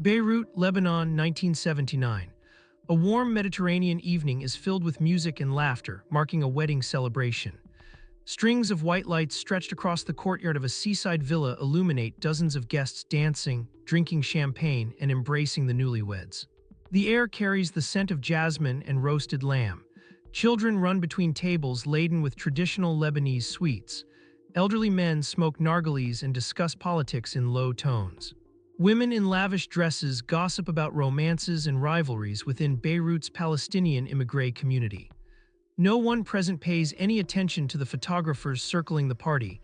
Beirut, Lebanon, 1979. A warm Mediterranean evening is filled with music and laughter, marking a wedding celebration. Strings of white lights stretched across the courtyard of a seaside villa illuminate dozens of guests dancing, drinking champagne, and embracing the newlyweds. The air carries the scent of jasmine and roasted lamb. Children run between tables laden with traditional Lebanese sweets. Elderly men smoke nargilés and discuss politics in low tones. Women in lavish dresses gossip about romances and rivalries within Beirut's Palestinian immigrant community. No one present pays any attention to the photographers circling the party,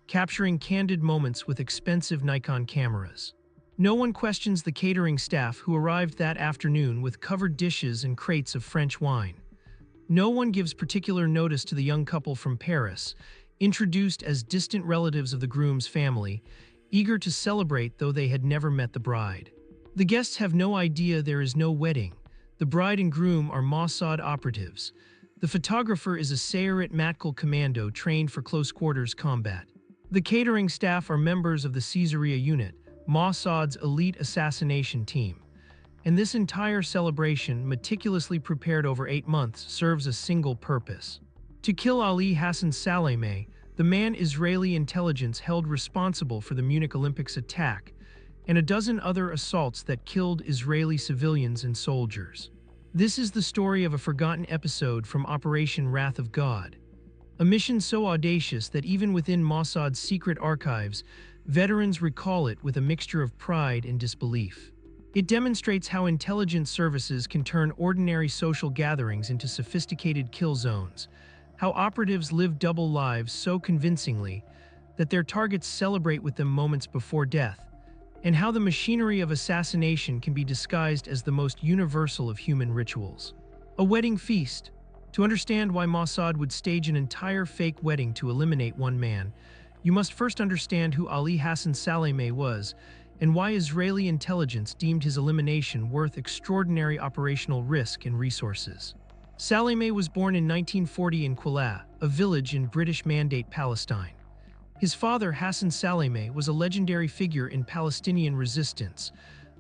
capturing candid moments with expensive Nikon cameras. No one questions the catering staff who arrived that afternoon with covered dishes and crates of French wine. No one gives particular notice to the young couple from Paris, introduced as distant relatives of the groom's family, eager to celebrate though they had never met the bride. The guests have no idea there is no wedding. The bride and groom are Mossad operatives. The photographer is a Sayeret Matkal commando trained for close-quarters combat. The catering staff are members of the Caesarea unit, Mossad's elite assassination team. And this entire celebration, meticulously prepared over 8 months, serves a single purpose: to kill Ali Hassan Salameh, the man Israeli intelligence held responsible for the Munich Olympics attack, and a dozen other assaults that killed Israeli civilians and soldiers. This is the story of a forgotten episode from Operation Wrath of God, a mission so audacious that even within Mossad's secret archives, veterans recall it with a mixture of pride and disbelief. It demonstrates how intelligence services can turn ordinary social gatherings into sophisticated kill zones, how operatives live double lives so convincingly that their targets celebrate with them moments before death, and how the machinery of assassination can be disguised as the most universal of human rituals. A wedding feast. To understand why Mossad would stage an entire fake wedding to eliminate one man, you must first understand who Ali Hassan Salameh was and why Israeli intelligence deemed his elimination worth extraordinary operational risk and resources. Salameh was born in 1940 in Quillah, a village in British Mandate Palestine. His father, Hassan Salameh, was a legendary figure in Palestinian resistance,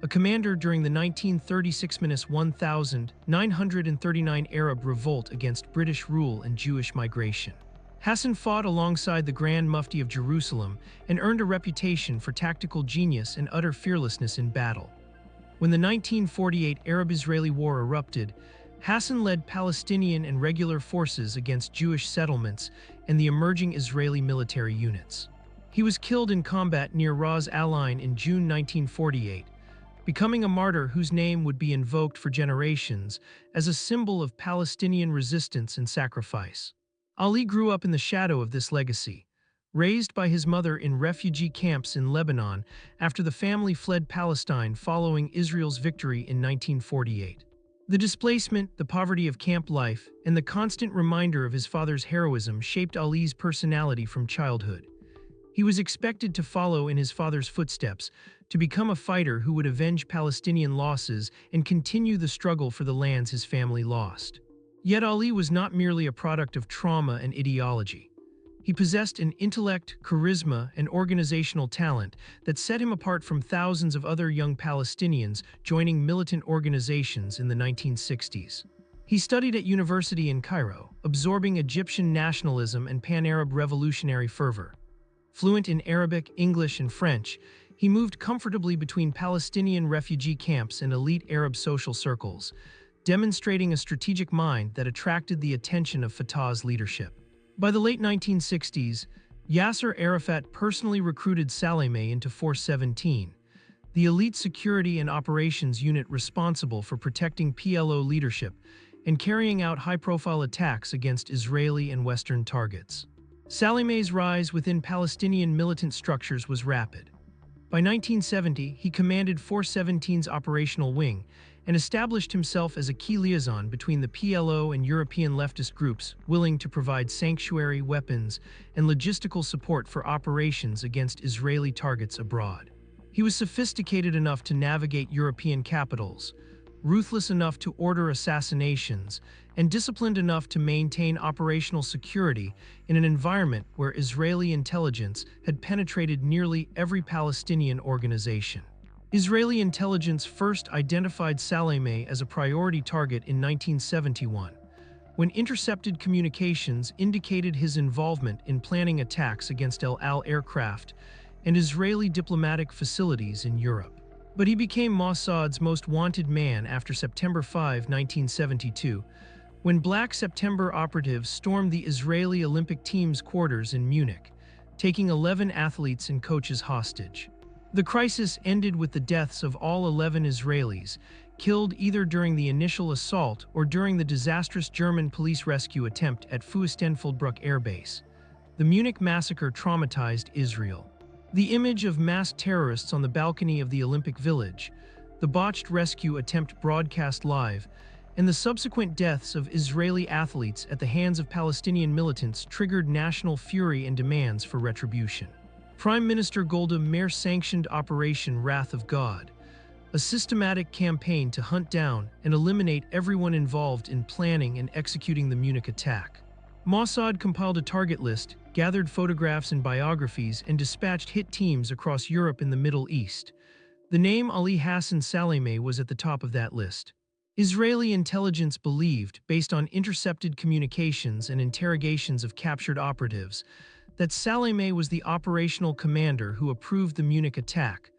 a commander during the 1936–1939 Arab revolt against British rule and Jewish migration. Hassan fought alongside the Grand Mufti of Jerusalem and earned a reputation for tactical genius and utter fearlessness in battle. When the 1948 Arab-Israeli War erupted, Hassan led Palestinian and regular forces against Jewish settlements and the emerging Israeli military units. He was killed in combat near Ras Al Ain in June 1948, becoming a martyr whose name would be invoked for generations as a symbol of Palestinian resistance and sacrifice. Ali grew up in the shadow of this legacy, raised by his mother in refugee camps in Lebanon after the family fled Palestine following Israel's victory in 1948. The displacement, the poverty of camp life, and the constant reminder of his father's heroism shaped Ali's personality from childhood. He was expected to follow in his father's footsteps, to become a fighter who would avenge Palestinian losses and continue the struggle for the lands his family lost. Yet Ali was not merely a product of trauma and ideology. He possessed an intellect, charisma, and organizational talent that set him apart from thousands of other young Palestinians joining militant organizations in the 1960s. He studied at university in Cairo, absorbing Egyptian nationalism and pan-Arab revolutionary fervor. Fluent in Arabic, English, and French, he moved comfortably between Palestinian refugee camps and elite Arab social circles, demonstrating a strategic mind that attracted the attention of Fatah's leadership. By the late 1960s, Yasser Arafat personally recruited Salameh into Force 17, the elite security and operations unit responsible for protecting PLO leadership and carrying out high-profile attacks against Israeli and Western targets. Salameh's rise within Palestinian militant structures was rapid. By 1970, he commanded Force 17's operational wing and established himself as a key liaison between the PLO and European leftist groups willing to provide sanctuary, weapons, and logistical support for operations against Israeli targets abroad. He was sophisticated enough to navigate European capitals, ruthless enough to order assassinations, and disciplined enough to maintain operational security in an environment where Israeli intelligence had penetrated nearly every Palestinian organization. Israeli intelligence first identified Salameh as a priority target in 1971, when intercepted communications indicated his involvement in planning attacks against El Al aircraft and Israeli diplomatic facilities in Europe. But he became Mossad's most wanted man after September 5, 1972, when Black September operatives stormed the Israeli Olympic team's quarters in Munich, taking 11 athletes and coaches hostage. The crisis ended with the deaths of all 11 Israelis, killed either during the initial assault or during the disastrous German police rescue attempt at Fuestenfeldbruck Air Base. The Munich massacre traumatized Israel. The image of masked terrorists on the balcony of the Olympic Village, the botched rescue attempt broadcast live, and the subsequent deaths of Israeli athletes at the hands of Palestinian militants triggered national fury and demands for retribution. Prime Minister Golda Meir sanctioned Operation Wrath of God, a systematic campaign to hunt down and eliminate everyone involved in planning and executing the Munich attack. Mossad compiled a target list, gathered photographs and biographies, and dispatched hit teams across Europe and the Middle East. The name Ali Hassan Salameh was at the top of that list. Israeli intelligence believed, based on intercepted communications and interrogations of captured operatives, that Salameh was the operational commander who approved the Munich attack,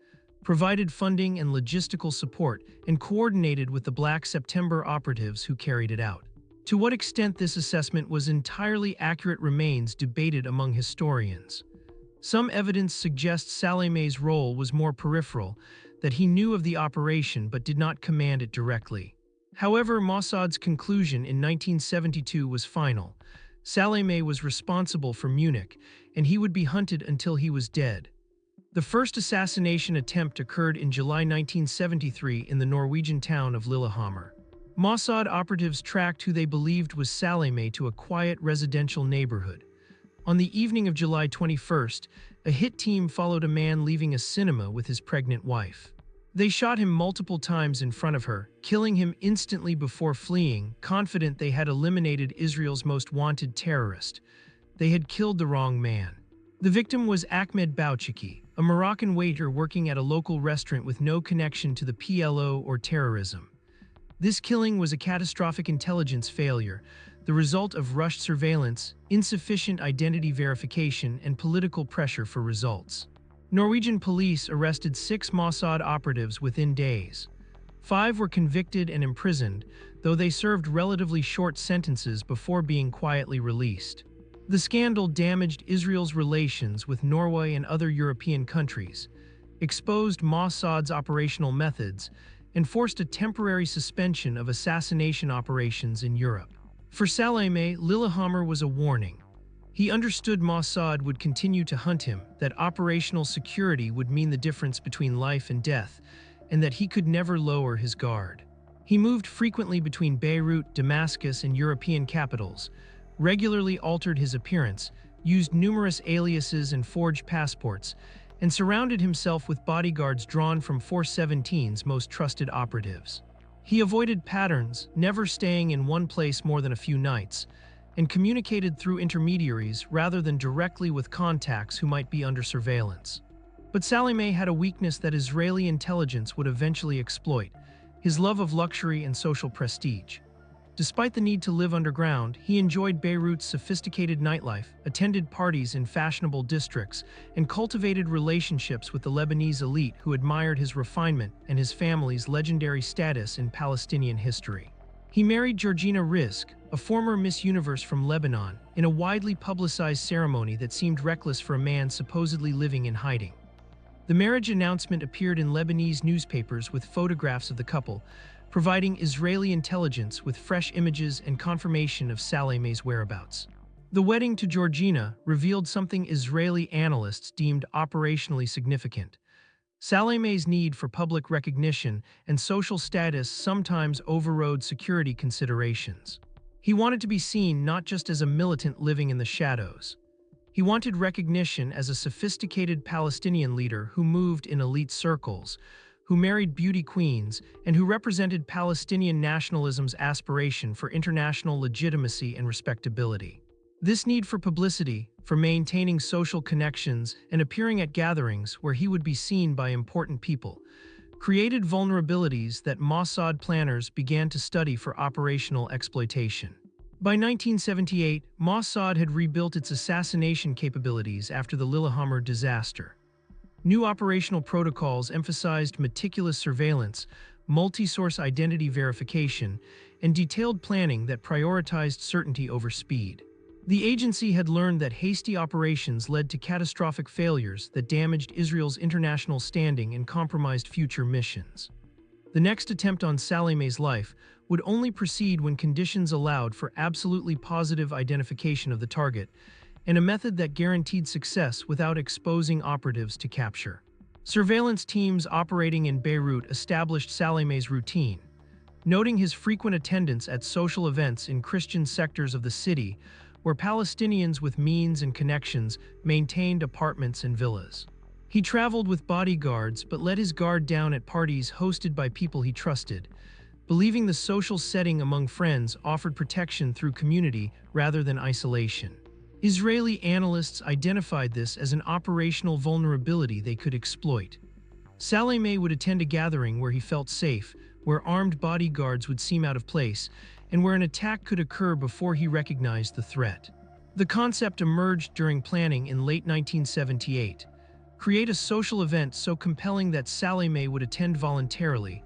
provided funding and logistical support, and coordinated with the Black September operatives who carried it out. To what extent this assessment was entirely accurate remains debated among historians. Some evidence suggests Salameh's role was more peripheral, that he knew of the operation but did not command it directly. However, Mossad's conclusion in 1972 was final. Salameh was responsible for Munich, and he would be hunted until he was dead. The first assassination attempt occurred in July 1973 in the Norwegian town of Lillehammer. Mossad operatives tracked who they believed was Salameh to a quiet residential neighborhood. On the evening of July 21st, a hit team followed a man leaving a cinema with his pregnant wife. They shot him multiple times in front of her, killing him instantly before fleeing, confident they had eliminated Israel's most wanted terrorist. They had killed the wrong man. The victim was Ahmed Bouchiki, a Moroccan waiter working at a local restaurant with no connection to the PLO or terrorism. This killing was a catastrophic intelligence failure, the result of rushed surveillance, insufficient identity verification, and political pressure for results. Norwegian police arrested 6 Mossad operatives within days. 5 were convicted and imprisoned, though they served relatively short sentences before being quietly released. The scandal damaged Israel's relations with Norway and other European countries, exposed Mossad's operational methods, and forced a temporary suspension of assassination operations in Europe. For Salameh, Lillehammer was a warning. He understood Mossad would continue to hunt him, that operational security would mean the difference between life and death, and that he could never lower his guard. He moved frequently between Beirut, Damascus, and European capitals, regularly altered his appearance, used numerous aliases and forged passports, and surrounded himself with bodyguards drawn from 417's most trusted operatives. He avoided patterns, never staying in one place more than a few nights, and communicated through intermediaries rather than directly with contacts who might be under surveillance. But Salameh had a weakness that Israeli intelligence would eventually exploit: his love of luxury and social prestige. Despite the need to live underground, he enjoyed Beirut's sophisticated nightlife, attended parties in fashionable districts, and cultivated relationships with the Lebanese elite who admired his refinement and his family's legendary status in Palestinian history. He married Georgina Rizk, a former Miss Universe from Lebanon, in a widely publicized ceremony that seemed reckless for a man supposedly living in hiding. The marriage announcement appeared in Lebanese newspapers with photographs of the couple, providing Israeli intelligence with fresh images and confirmation of Salameh's whereabouts. The wedding to Georgina revealed something Israeli analysts deemed operationally significant. Salameh's need for public recognition and social status sometimes overrode security considerations. He wanted to be seen not just as a militant living in the shadows. He wanted recognition as a sophisticated Palestinian leader who moved in elite circles, who married beauty queens, and who represented Palestinian nationalism's aspiration for international legitimacy and respectability. This need for publicity, for maintaining social connections and appearing at gatherings where he would be seen by important people, created vulnerabilities that Mossad planners began to study for operational exploitation. By 1978, Mossad had rebuilt its assassination capabilities after the Lillehammer disaster. New operational protocols emphasized meticulous surveillance, multi-source identity verification, and detailed planning that prioritized certainty over speed. The agency had learned that hasty operations led to catastrophic failures that damaged Israel's international standing and compromised future missions. The next attempt on Salameh's life would only proceed when conditions allowed for absolutely positive identification of the target, and a method that guaranteed success without exposing operatives to capture. Surveillance teams operating in Beirut established Salameh's routine, noting his frequent attendance at social events in Christian sectors of the city, where Palestinians with means and connections maintained apartments and villas. He traveled with bodyguards but let his guard down at parties hosted by people he trusted, believing the social setting among friends offered protection through community rather than isolation. Israeli analysts identified this as an operational vulnerability they could exploit. Salameh would attend a gathering where he felt safe, where armed bodyguards would seem out of place, and where an attack could occur before he recognized the threat. The concept emerged during planning in late 1978. Create a social event so compelling that Salameh would attend voluntarily,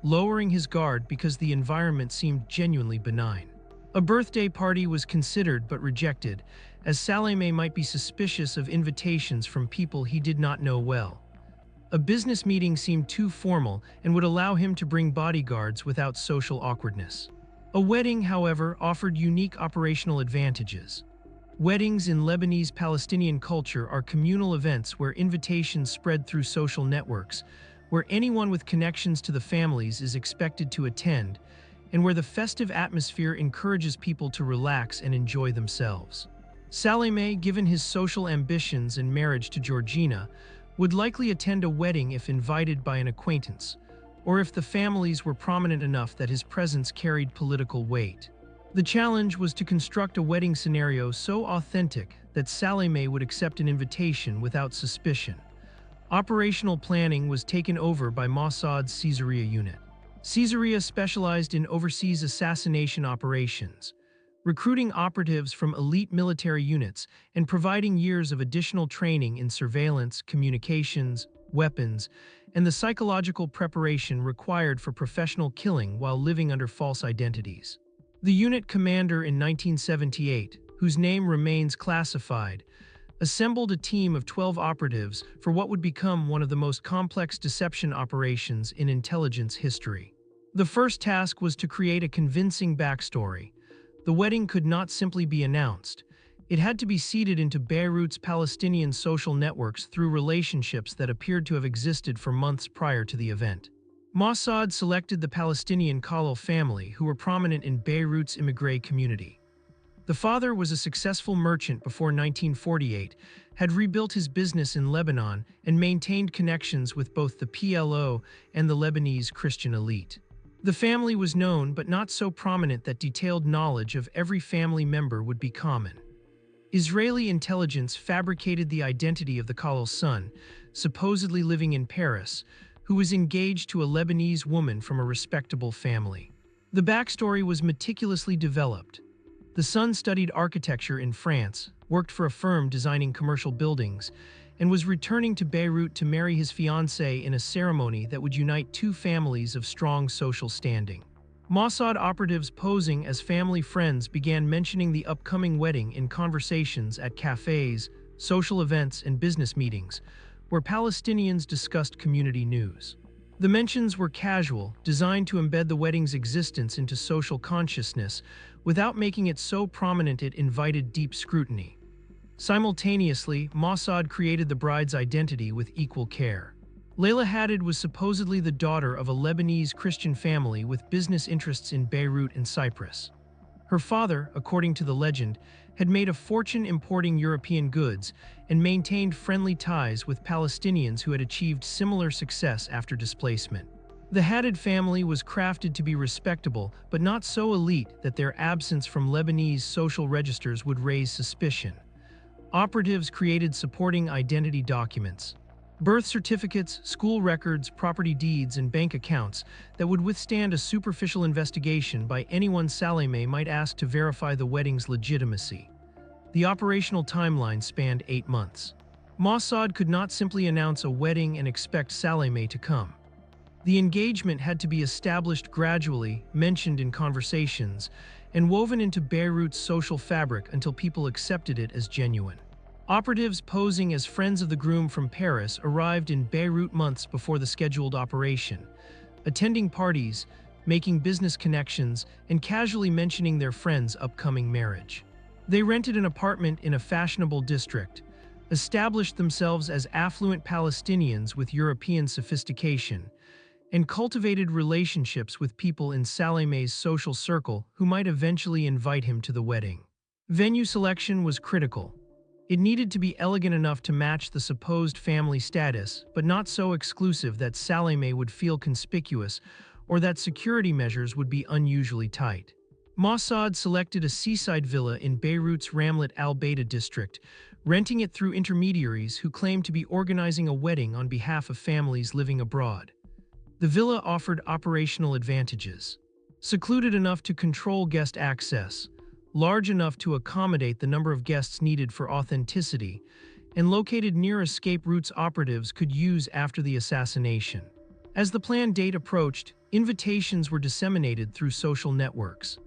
lowering his guard because the environment seemed genuinely benign. A birthday party was considered but rejected, as Salameh might be suspicious of invitations from people he did not know well. A business meeting seemed too formal and would allow him to bring bodyguards without social awkwardness. A wedding, however, offered unique operational advantages. Weddings in Lebanese Palestinian culture are communal events where invitations spread through social networks, where anyone with connections to the families is expected to attend, and where the festive atmosphere encourages people to relax and enjoy themselves. Salameh, given his social ambitions and marriage to Georgina, would likely attend a wedding if invited by an acquaintance, or if the families were prominent enough that his presence carried political weight. The challenge was to construct a wedding scenario so authentic that Salameh would accept an invitation without suspicion. Operational planning was taken over by Mossad's Caesarea unit. Caesarea specialized in overseas assassination operations, recruiting operatives from elite military units and providing years of additional training in surveillance, communications, weapons, and the psychological preparation required for professional killing while living under false identities. The unit commander in 1978, whose name remains classified, assembled a team of 12 operatives for what would become one of the most complex deception operations in intelligence history. The first task was to create a convincing backstory. The wedding could not simply be announced. It had to be seeded into Beirut's Palestinian social networks through relationships that appeared to have existed for months prior to the event. Mossad selected the Palestinian Khalil family, who were prominent in Beirut's immigrant community. The father was a successful merchant before 1948, had rebuilt his business in Lebanon, and maintained connections with both the PLO and the Lebanese Christian elite. The family was known but not so prominent that detailed knowledge of every family member would be common. Israeli intelligence fabricated the identity of the Khalil's son, supposedly living in Paris, who was engaged to a Lebanese woman from a respectable family. The backstory was meticulously developed. The son studied architecture in France, worked for a firm designing commercial buildings, and was returning to Beirut to marry his fiancée in a ceremony that would unite two families of strong social standing. Mossad operatives posing as family friends began mentioning the upcoming wedding in conversations at cafes, social events, and business meetings, where Palestinians discussed community news. The mentions were casual, designed to embed the wedding's existence into social consciousness without making it so prominent it invited deep scrutiny. Simultaneously, Mossad created the bride's identity with equal care. Layla Haddad was supposedly the daughter of a Lebanese Christian family with business interests in Beirut and Cyprus. Her father, according to the legend, had made a fortune importing European goods and maintained friendly ties with Palestinians who had achieved similar success after displacement. The Haddad family was crafted to be respectable, but not so elite that their absence from Lebanese social registers would raise suspicion. Operatives created supporting identity documents, Birth certificates, school records, property deeds, and bank accounts that would withstand a superficial investigation by anyone Salome might ask to verify the wedding's legitimacy. The operational timeline spanned 8 months. Mossad could not simply announce a wedding and expect Salome to come. The engagement had to be established gradually, mentioned in conversations, and woven into Beirut's social fabric until people accepted it as genuine. Operatives posing as friends of the groom from Paris arrived in Beirut months before the scheduled operation, attending parties, making business connections, and casually mentioning their friend's upcoming marriage. They rented an apartment in a fashionable district, established themselves as affluent Palestinians with European sophistication, and cultivated relationships with people in Salome's social circle who might eventually invite him to the wedding. Venue selection was critical. It needed to be elegant enough to match the supposed family status, but not so exclusive that Salome would feel conspicuous or that security measures would be unusually tight. Mossad selected a seaside villa in Beirut's Ramlet al-Baida district, renting it through intermediaries who claimed to be organizing a wedding on behalf of families living abroad. The villa offered operational advantages. Secluded enough to control guest access, large enough to accommodate the number of guests needed for authenticity, and located near escape routes operatives could use after the assassination. As the planned date approached, invitations were disseminated through social networks.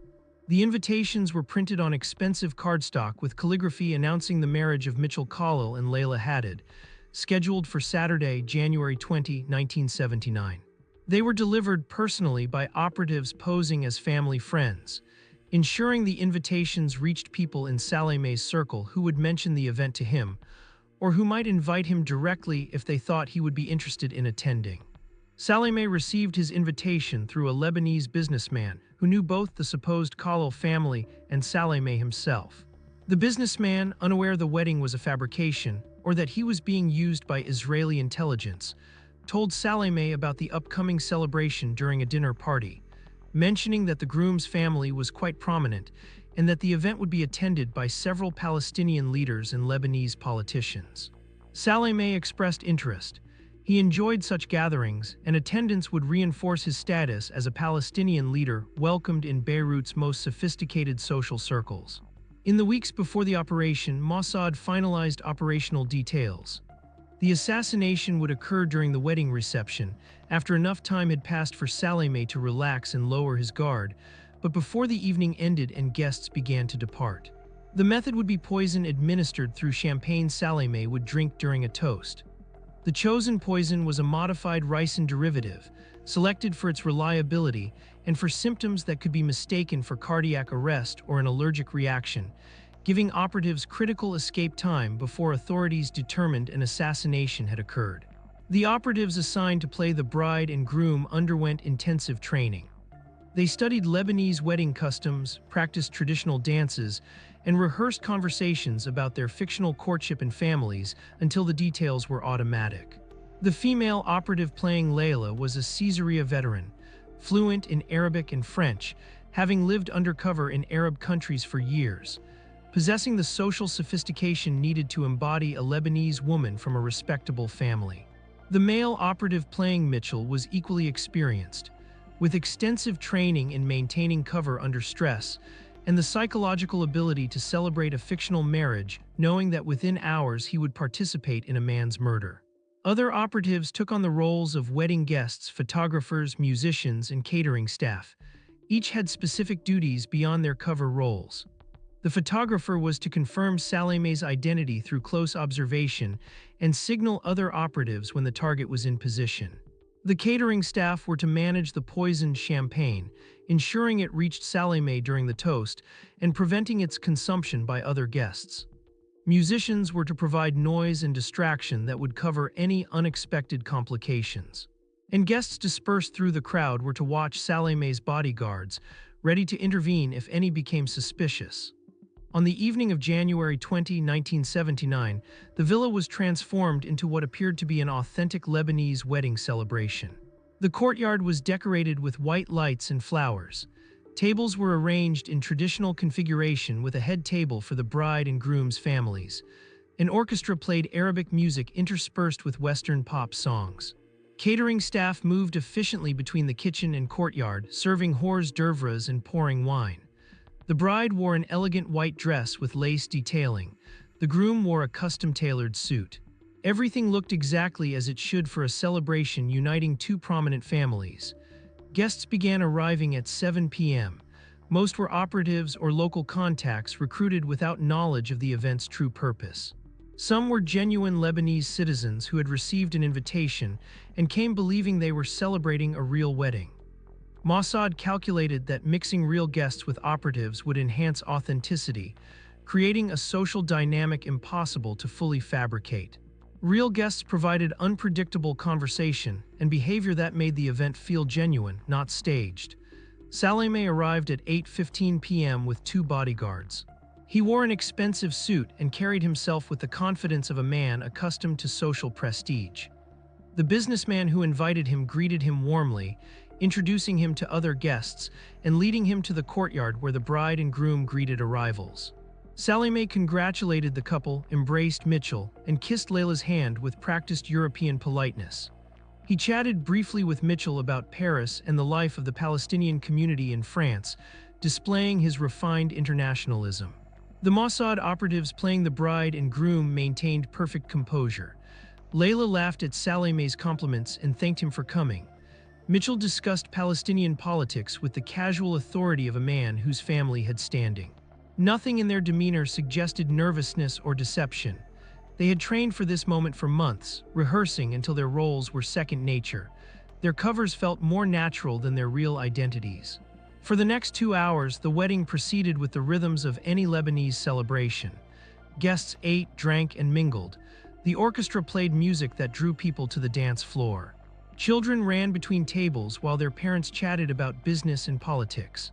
The invitations were printed on expensive cardstock with calligraphy announcing the marriage of Mitchell Khalil and Layla Haddad, scheduled for Saturday, January 20, 1979. They were delivered personally by operatives posing as family friends, ensuring the invitations reached people in Salome's circle who would mention the event to him, or who might invite him directly if they thought he would be interested in attending. Salome received his invitation through a Lebanese businessman who knew both the supposed Khalil family and Salome himself. The businessman, unaware the wedding was a fabrication or that he was being used by Israeli intelligence, told Salome about the upcoming celebration during a dinner party, mentioning that the groom's family was quite prominent and that the event would be attended by several Palestinian leaders and Lebanese politicians. Salome expressed interest. He enjoyed such gatherings, and attendance would reinforce his status as a Palestinian leader welcomed in Beirut's most sophisticated social circles. In the weeks before the operation, Mossad finalized operational details. The assassination would occur during the wedding reception, after enough time had passed for Salome to relax and lower his guard, but before the evening ended and guests began to depart. The method would be poison administered through champagne Salome would drink during a toast. The chosen poison was a modified ricin derivative, selected for its reliability and for symptoms that could be mistaken for cardiac arrest or an allergic reaction, giving operatives critical escape time before authorities determined an assassination had occurred. The operatives assigned to play the bride and groom underwent intensive training. They studied Lebanese wedding customs, practiced traditional dances, and rehearsed conversations about their fictional courtship and families until the details were automatic. The female operative playing Layla was a Caesarea veteran, fluent in Arabic and French, having lived undercover in Arab countries for years, possessing the social sophistication needed to embody a Lebanese woman from a respectable family. The male operative playing Mitchell was equally experienced, with extensive training in maintaining cover under stress and the psychological ability to celebrate a fictional marriage, knowing that within hours he would participate in a man's murder. Other operatives took on the roles of wedding guests, photographers, musicians, and catering staff. Each had specific duties beyond their cover roles. The photographer was to confirm Salome's identity through close observation and signal other operatives when the target was in position. The catering staff were to manage the poisoned champagne, ensuring it reached Salome during the toast and preventing its consumption by other guests. Musicians were to provide noise and distraction that would cover any unexpected complications. And guests dispersed through the crowd were to watch Salome's bodyguards, ready to intervene if any became suspicious. On the evening of January 20, 1979, the villa was transformed into what appeared to be an authentic Lebanese wedding celebration. The courtyard was decorated with white lights and flowers. Tables were arranged in traditional configuration with a head table for the bride and groom's families. An orchestra played Arabic music interspersed with Western pop songs. Catering staff moved efficiently between the kitchen and courtyard, serving hors d'oeuvres and pouring wine. The bride wore an elegant white dress with lace detailing. The groom wore a custom-tailored suit. Everything looked exactly as it should for a celebration uniting two prominent families. Guests began arriving at 7 p.m. Most were operatives or local contacts recruited without knowledge of the event's true purpose. Some were genuine Lebanese citizens who had received an invitation and came believing they were celebrating a real wedding. Mossad calculated that mixing real guests with operatives would enhance authenticity, creating a social dynamic impossible to fully fabricate. Real guests provided unpredictable conversation and behavior that made the event feel genuine, not staged. Salameh arrived at 8:15 p.m. with 2 bodyguards. He wore an expensive suit and carried himself with the confidence of a man accustomed to social prestige. The businessman who invited him greeted him warmly, introducing him to other guests and leading him to the courtyard where the bride and groom greeted arrivals. Salameh congratulated the couple, embraced Mitchell, and kissed Layla's hand with practiced European politeness. He chatted briefly with Mitchell about Paris and the life of the Palestinian community in France, displaying his refined internationalism. The Mossad operatives playing the bride and groom maintained perfect composure. Layla laughed at Salameh's compliments and thanked him for coming. Mitchell discussed Palestinian politics with the casual authority of a man whose family had standing. Nothing in their demeanor suggested nervousness or deception. They had trained for this moment for months, rehearsing until their roles were second nature. Their covers felt more natural than their real identities. For the next 2 hours, the wedding proceeded with the rhythms of any Lebanese celebration. Guests ate, drank, and mingled. The orchestra played music that drew people to the dance floor. Children ran between tables while their parents chatted about business and politics.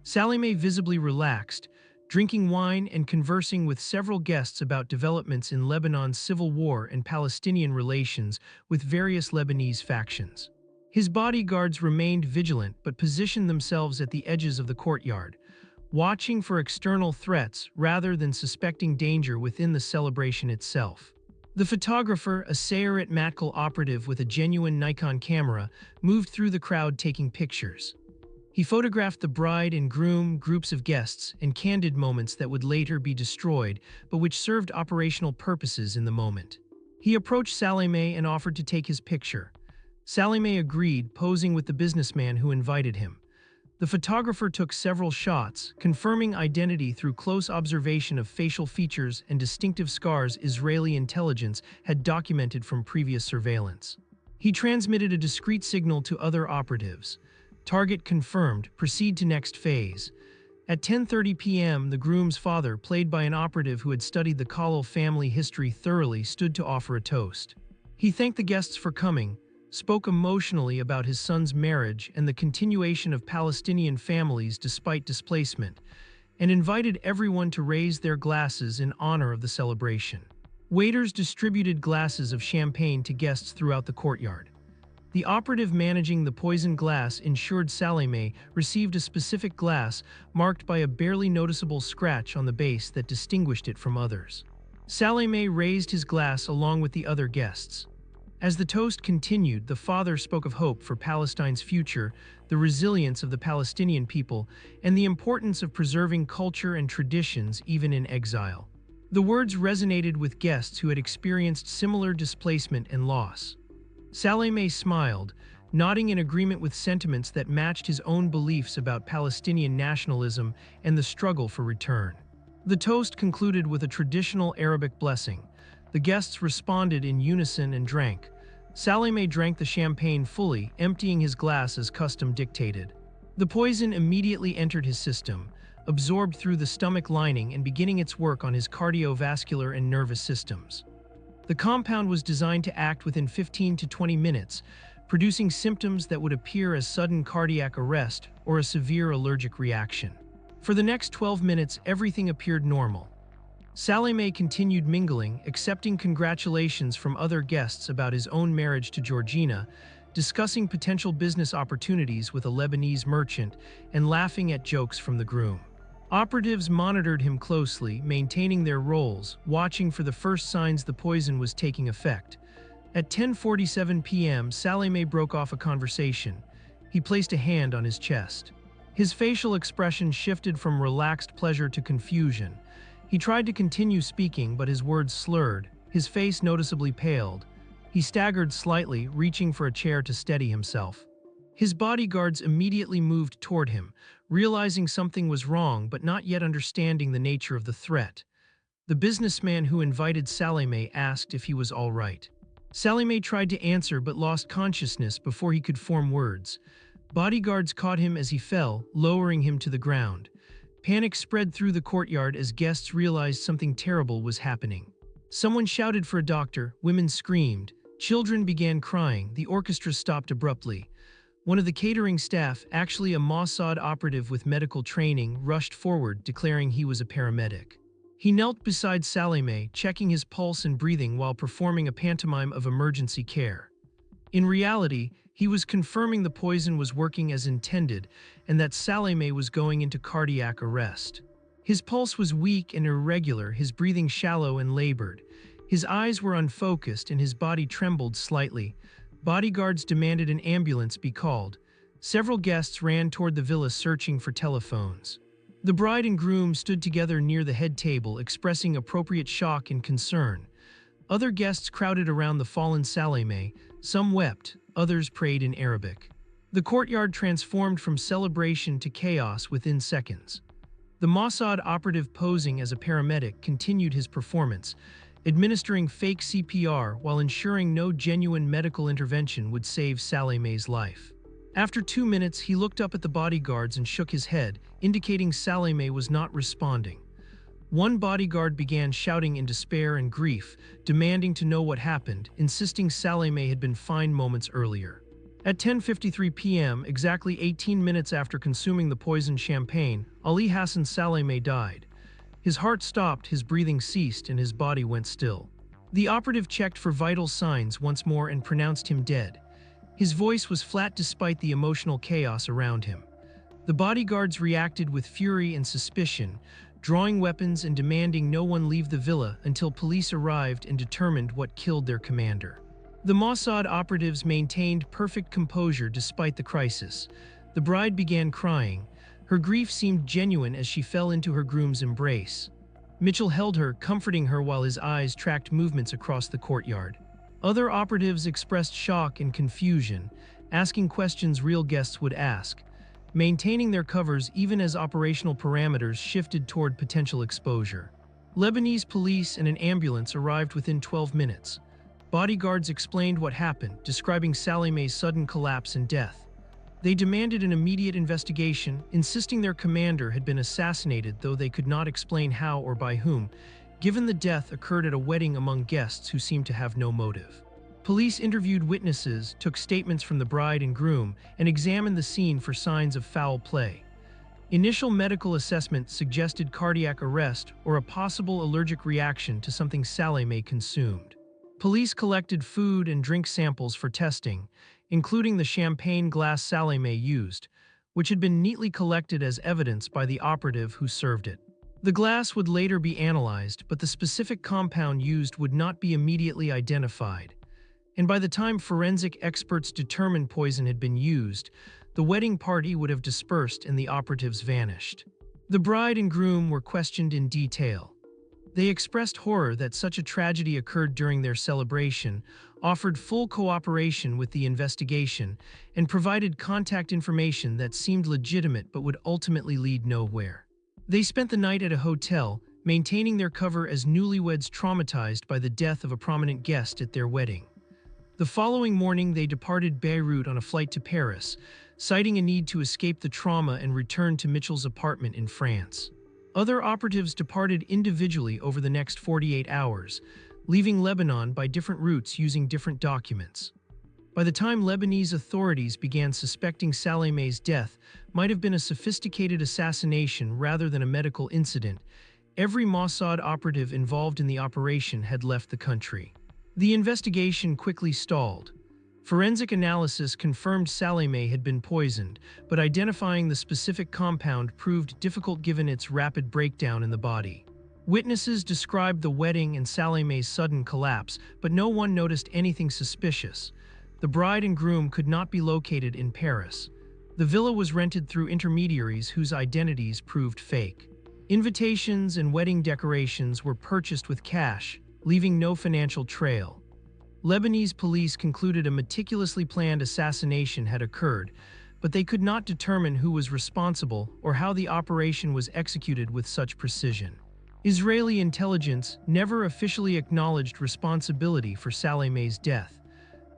Salameh visibly relaxed, drinking wine and conversing with several guests about developments in Lebanon's civil war and Palestinian relations with various Lebanese factions. His bodyguards remained vigilant but positioned themselves at the edges of the courtyard, watching for external threats rather than suspecting danger within the celebration itself. The photographer, a Sayeret Matkal operative with a genuine Nikon camera, moved through the crowd taking pictures. He photographed the bride and groom, groups of guests, and candid moments that would later be destroyed, but which served operational purposes in the moment. He approached Salameh and offered to take his picture. Salameh agreed, posing with the businessman who invited him. The photographer took several shots, confirming identity through close observation of facial features and distinctive scars Israeli intelligence had documented from previous surveillance. He transmitted a discreet signal to other operatives. Target confirmed, proceed to next phase. At 10:30 p.m., the groom's father, played by an operative who had studied the Khalil family history thoroughly, stood to offer a toast. He thanked the guests for coming, spoke emotionally about his son's marriage and the continuation of Palestinian families despite displacement, and invited everyone to raise their glasses in honor of the celebration. Waiters distributed glasses of champagne to guests throughout the courtyard. The operative managing the poisoned glass ensured Salameh received a specific glass marked by a barely noticeable scratch on the base that distinguished it from others. Salameh raised his glass along with the other guests. As the toast continued, the father spoke of hope for Palestine's future, the resilience of the Palestinian people, and the importance of preserving culture and traditions even in exile. The words resonated with guests who had experienced similar displacement and loss. Salameh smiled, nodding in agreement with sentiments that matched his own beliefs about Palestinian nationalism and the struggle for return. The toast concluded with a traditional Arabic blessing. The guests responded in unison and drank. Salameh drank the champagne fully, emptying his glass as custom dictated. The poison immediately entered his system, absorbed through the stomach lining and beginning its work on his cardiovascular and nervous systems. The compound was designed to act within 15 to 20 minutes, producing symptoms that would appear as sudden cardiac arrest or a severe allergic reaction. For the next 12 minutes, everything appeared normal. Salameh continued mingling, accepting congratulations from other guests about his own marriage to Georgina, discussing potential business opportunities with a Lebanese merchant, and laughing at jokes from the groom. Operatives monitored him closely, maintaining their roles, watching for the first signs the poison was taking effect. At 10:47 p.m., Saleh broke off a conversation. He placed a hand on his chest. His facial expression shifted from relaxed pleasure to confusion. He tried to continue speaking, but his words slurred. His face noticeably paled. He staggered slightly, reaching for a chair to steady himself. His bodyguards immediately moved toward him, realizing something was wrong but not yet understanding the nature of the threat. The businessman who invited Saleh asked if he was all right. Saleh tried to answer but lost consciousness before he could form words. Bodyguards caught him as he fell, lowering him to the ground. Panic spread through the courtyard as guests realized something terrible was happening. Someone shouted for a doctor, women screamed, children began crying, the orchestra stopped abruptly. One of the catering staff, actually a Mossad operative with medical training, rushed forward, declaring he was a paramedic. He knelt beside Saleh, checking his pulse and breathing while performing a pantomime of emergency care. In reality, he was confirming the poison was working as intended and that Saleh was going into cardiac arrest. His pulse was weak and irregular, his breathing shallow and labored. His eyes were unfocused and his body trembled slightly. Bodyguards demanded an ambulance be called. Several guests ran toward the villa searching for telephones. The bride and groom stood together near the head table, expressing appropriate shock and concern. Other guests crowded around the fallen Saleh. Some wept, others prayed in Arabic. The courtyard transformed from celebration to chaos within seconds. The Mossad operative posing as a paramedic continued his performance, administering fake CPR while ensuring no genuine medical intervention would save Saleh's life. After 2 minutes, he looked up at the bodyguards and shook his head, indicating Saleh was not responding. One bodyguard began shouting in despair and grief, demanding to know what happened, insisting Saleh had been fined moments earlier. At 10:53 p.m., exactly 18 minutes after consuming the poisoned champagne, Ali Hassan Saleh died. His heart stopped, his breathing ceased, and his body went still. The operative checked for vital signs once more and pronounced him dead. His voice was flat despite the emotional chaos around him. The bodyguards reacted with fury and suspicion, drawing weapons and demanding no one leave the villa until police arrived and determined what killed their commander. The Mossad operatives maintained perfect composure despite the crisis. The bride began crying. Her grief seemed genuine as she fell into her groom's embrace. Mitchell held her, comforting her while his eyes tracked movements across the courtyard. Other operatives expressed shock and confusion, asking questions real guests would ask, maintaining their covers even as operational parameters shifted toward potential exposure. Lebanese police and an ambulance arrived within 12 minutes. Bodyguards explained what happened, describing Saleh's sudden collapse and death. They demanded an immediate investigation, insisting their commander had been assassinated, though they could not explain how or by whom, given the death occurred at a wedding among guests who seemed to have no motive. Police interviewed witnesses, took statements from the bride and groom, and examined the scene for signs of foul play. Initial medical assessment suggested cardiac arrest or a possible allergic reaction to something Saleh consumed. Police collected food and drink samples for testing, including the champagne glass Saleh used, which had been neatly collected as evidence by the operative who served it. The glass would later be analyzed, but the specific compound used would not be immediately identified. And by the time forensic experts determined poison had been used, the wedding party would have dispersed and the operatives vanished. The bride and groom were questioned in detail. They expressed horror that such a tragedy occurred during their celebration, offered full cooperation with the investigation, and provided contact information that seemed legitimate but would ultimately lead nowhere. They spent the night at a hotel, maintaining their cover as newlyweds traumatized by the death of a prominent guest at their wedding. The following morning, they departed Beirut on a flight to Paris, citing a need to escape the trauma and return to Mitchell's apartment in France. Other operatives departed individually over the next 48 hours, leaving Lebanon by different routes using different documents. By the time Lebanese authorities began suspecting Saleh's death might have been a sophisticated assassination rather than a medical incident, every Mossad operative involved in the operation had left the country. The investigation quickly stalled. Forensic analysis confirmed Salameh had been poisoned, but identifying the specific compound proved difficult given its rapid breakdown in the body. Witnesses described the wedding and Salameh's sudden collapse, but no one noticed anything suspicious. The bride and groom could not be located in Paris. The villa was rented through intermediaries whose identities proved fake. Invitations and wedding decorations were purchased with cash, leaving no financial trail. Lebanese police concluded a meticulously planned assassination had occurred, but they could not determine who was responsible or how the operation was executed with such precision. Israeli intelligence never officially acknowledged responsibility for Salameh's death.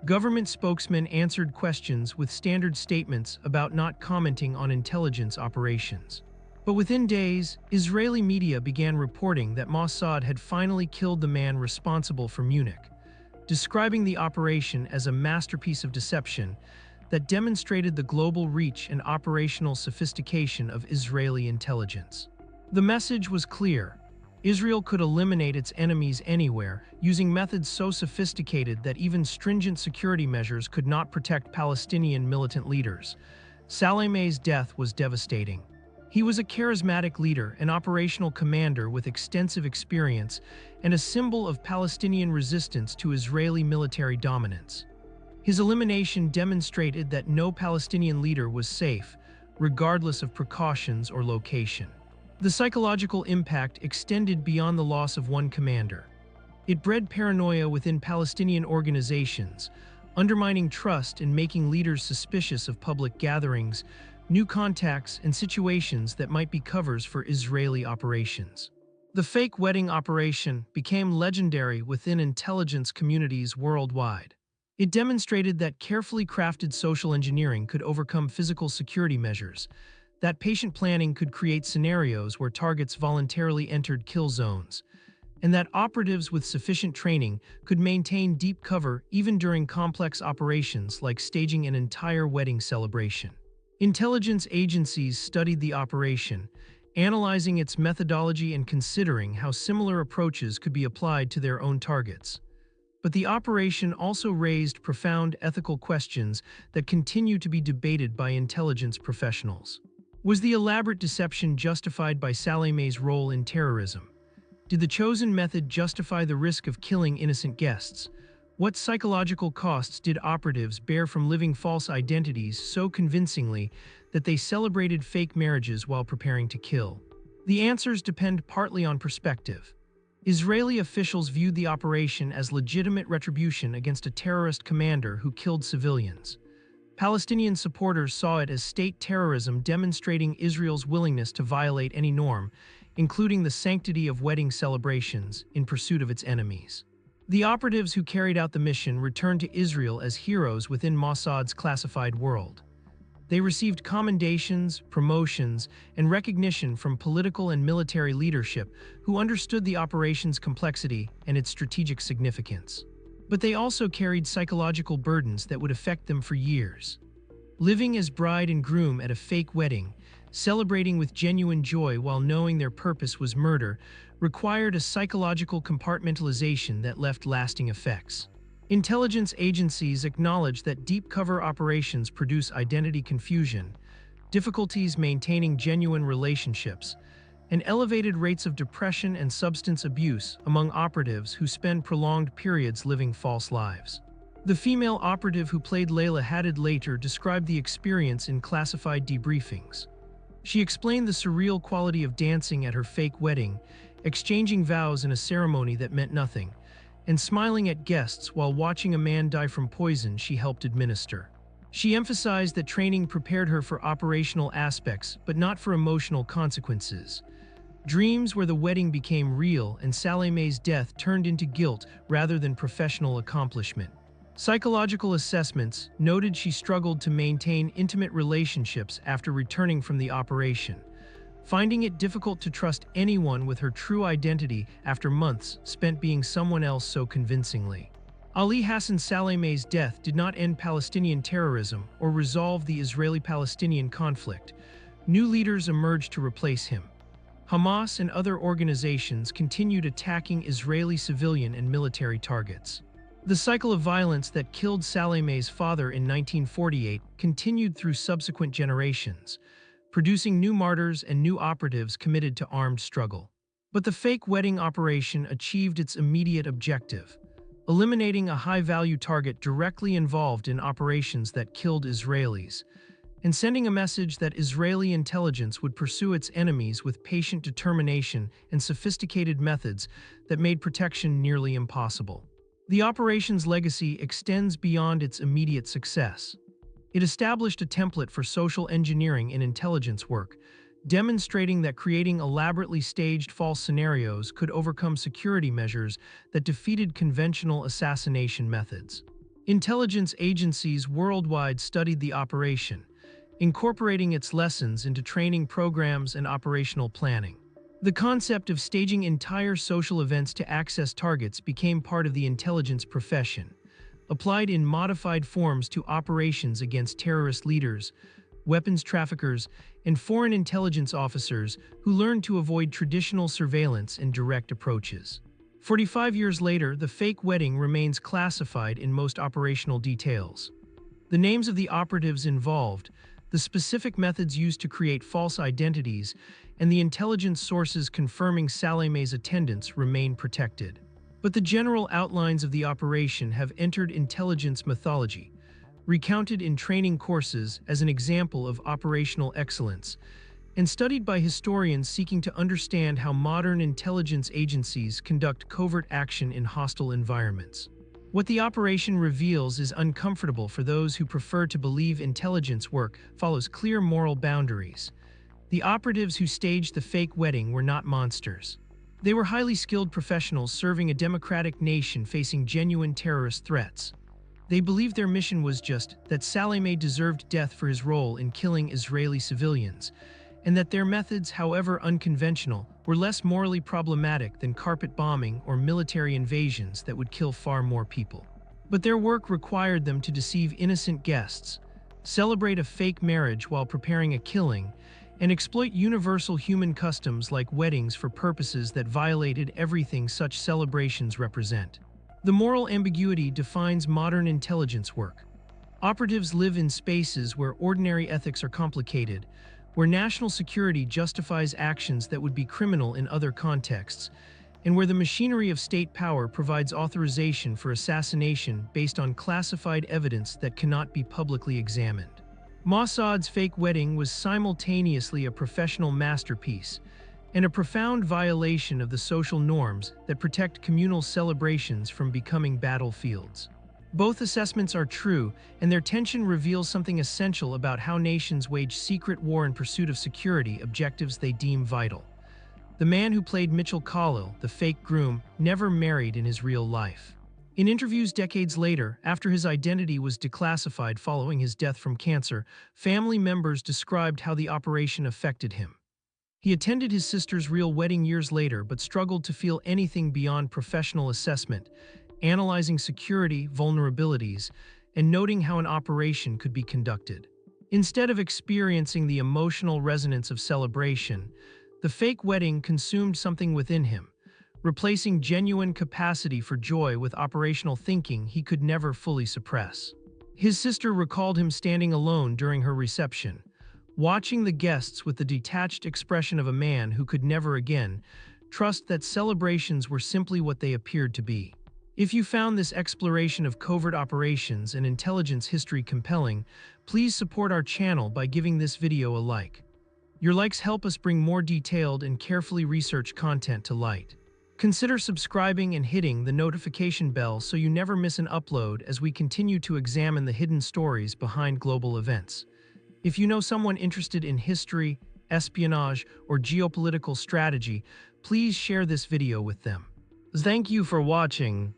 Government spokesmen answered questions with standard statements about not commenting on intelligence operations. But within days, Israeli media began reporting that Mossad had finally killed the man responsible for Munich, describing the operation as a masterpiece of deception that demonstrated the global reach and operational sophistication of Israeli intelligence. The message was clear. Israel could eliminate its enemies anywhere, using methods so sophisticated that even stringent security measures could not protect Palestinian militant leaders. Salameh's death was devastating. He was a charismatic leader, an operational commander with extensive experience, and a symbol of Palestinian resistance to Israeli military dominance. His elimination demonstrated that no Palestinian leader was safe, regardless of precautions or location. The psychological impact extended beyond the loss of one commander. It bred paranoia within Palestinian organizations, undermining trust and making leaders suspicious of public gatherings, new contacts, and situations that might be covers for Israeli operations. The fake wedding operation became legendary within intelligence communities worldwide. It demonstrated that carefully crafted social engineering could overcome physical security measures, that patient planning could create scenarios where targets voluntarily entered kill zones, and that operatives with sufficient training could maintain deep cover even during complex operations like staging an entire wedding celebration. Intelligence agencies studied the operation, analyzing its methodology and considering how similar approaches could be applied to their own targets. But the operation also raised profound ethical questions that continue to be debated by intelligence professionals. Was the elaborate deception justified by Salameh's role in terrorism? Did the chosen method justify the risk of killing innocent guests? What psychological costs did operatives bear from living false identities so convincingly that they celebrated fake marriages while preparing to kill? The answers depend partly on perspective. Israeli officials viewed the operation as legitimate retribution against a terrorist commander who killed civilians. Palestinian supporters saw it as state terrorism demonstrating Israel's willingness to violate any norm, including the sanctity of wedding celebrations, in pursuit of its enemies. The operatives who carried out the mission returned to Israel as heroes within Mossad's classified world. They received commendations, promotions, and recognition from political and military leadership who understood the operation's complexity and its strategic significance. But they also carried psychological burdens that would affect them for years. Living as bride and groom at a fake wedding, celebrating with genuine joy while knowing their purpose was murder, required a psychological compartmentalization that left lasting effects. Intelligence agencies acknowledged that deep cover operations produce identity confusion, difficulties maintaining genuine relationships, and elevated rates of depression and substance abuse among operatives who spend prolonged periods living false lives. The female operative who played Layla Hadid later described the experience in classified debriefings. She explained the surreal quality of dancing at her fake wedding, exchanging vows in a ceremony that meant nothing, and smiling at guests while watching a man die from poison she helped administer. She emphasized that training prepared her for operational aspects, but not for emotional consequences. Dreams where the wedding became real and Salameh's death turned into guilt rather than professional accomplishment. Psychological assessments noted she struggled to maintain intimate relationships after returning from the operation, finding it difficult to trust anyone with her true identity after months spent being someone else so convincingly. Ali Hassan Salameh's death did not end Palestinian terrorism or resolve the Israeli-Palestinian conflict. New leaders emerged to replace him. Hamas and other organizations continued attacking Israeli civilian and military targets. The cycle of violence that killed Salemeh's father in 1948 continued through subsequent generations, producing new martyrs and new operatives committed to armed struggle. But the fake wedding operation achieved its immediate objective, eliminating a high-value target directly involved in operations that killed Israelis, and sending a message that Israeli intelligence would pursue its enemies with patient determination and sophisticated methods that made protection nearly impossible. The operation's legacy extends beyond its immediate success. It established a template for social engineering and intelligence work, demonstrating that creating elaborately staged false scenarios could overcome security measures that defeated conventional assassination methods. Intelligence agencies worldwide studied the operation, incorporating its lessons into training programs and operational planning. The concept of staging entire social events to access targets became part of the intelligence profession, applied in modified forms to operations against terrorist leaders, weapons traffickers, and foreign intelligence officers who learned to avoid traditional surveillance and direct approaches. 45 years later, the fake wedding remains classified in most operational details. The names of the operatives involved, the specific methods used to create false identities, and the intelligence sources confirming Salemeh's attendance remain protected. But the general outlines of the operation have entered intelligence mythology, recounted in training courses as an example of operational excellence, and studied by historians seeking to understand how modern intelligence agencies conduct covert action in hostile environments. What the operation reveals is uncomfortable for those who prefer to believe intelligence work follows clear moral boundaries. The operatives who staged the fake wedding were not monsters. They were highly skilled professionals serving a democratic nation facing genuine terrorist threats. They believed their mission was just that Salemeh deserved death for his role in killing Israeli civilians, and that their methods, however unconventional, were less morally problematic than carpet bombing or military invasions that would kill far more people. But their work required them to deceive innocent guests, celebrate a fake marriage while preparing a killing, and exploit universal human customs like weddings for purposes that violated everything such celebrations represent. The moral ambiguity defines modern intelligence work. Operatives live in spaces where ordinary ethics are complicated, where national security justifies actions that would be criminal in other contexts, and where the machinery of state power provides authorization for assassination based on classified evidence that cannot be publicly examined. Mossad's fake wedding was simultaneously a professional masterpiece and a profound violation of the social norms that protect communal celebrations from becoming battlefields. Both assessments are true, and their tension reveals something essential about how nations wage secret war in pursuit of security objectives they deem vital. The man who played Mitchell Khalil, the fake groom, never married in his real life. In interviews decades later, after his identity was declassified following his death from cancer, family members described how the operation affected him. He attended his sister's real wedding years later but struggled to feel anything beyond professional assessment, analyzing security vulnerabilities, and noting how an operation could be conducted. Instead of experiencing the emotional resonance of celebration, the fake wedding consumed something within him, replacing genuine capacity for joy with operational thinking he could never fully suppress. His sister recalled him standing alone during her reception, watching the guests with the detached expression of a man who could never again trust that celebrations were simply what they appeared to be. If you found this exploration of covert operations and intelligence history compelling, please support our channel by giving this video a like. Your likes help us bring more detailed and carefully researched content to light. Consider subscribing and hitting the notification bell so you never miss an upload as we continue to examine the hidden stories behind global events. If you know someone interested in history, espionage, or geopolitical strategy, please share this video with them. Thank you for watching.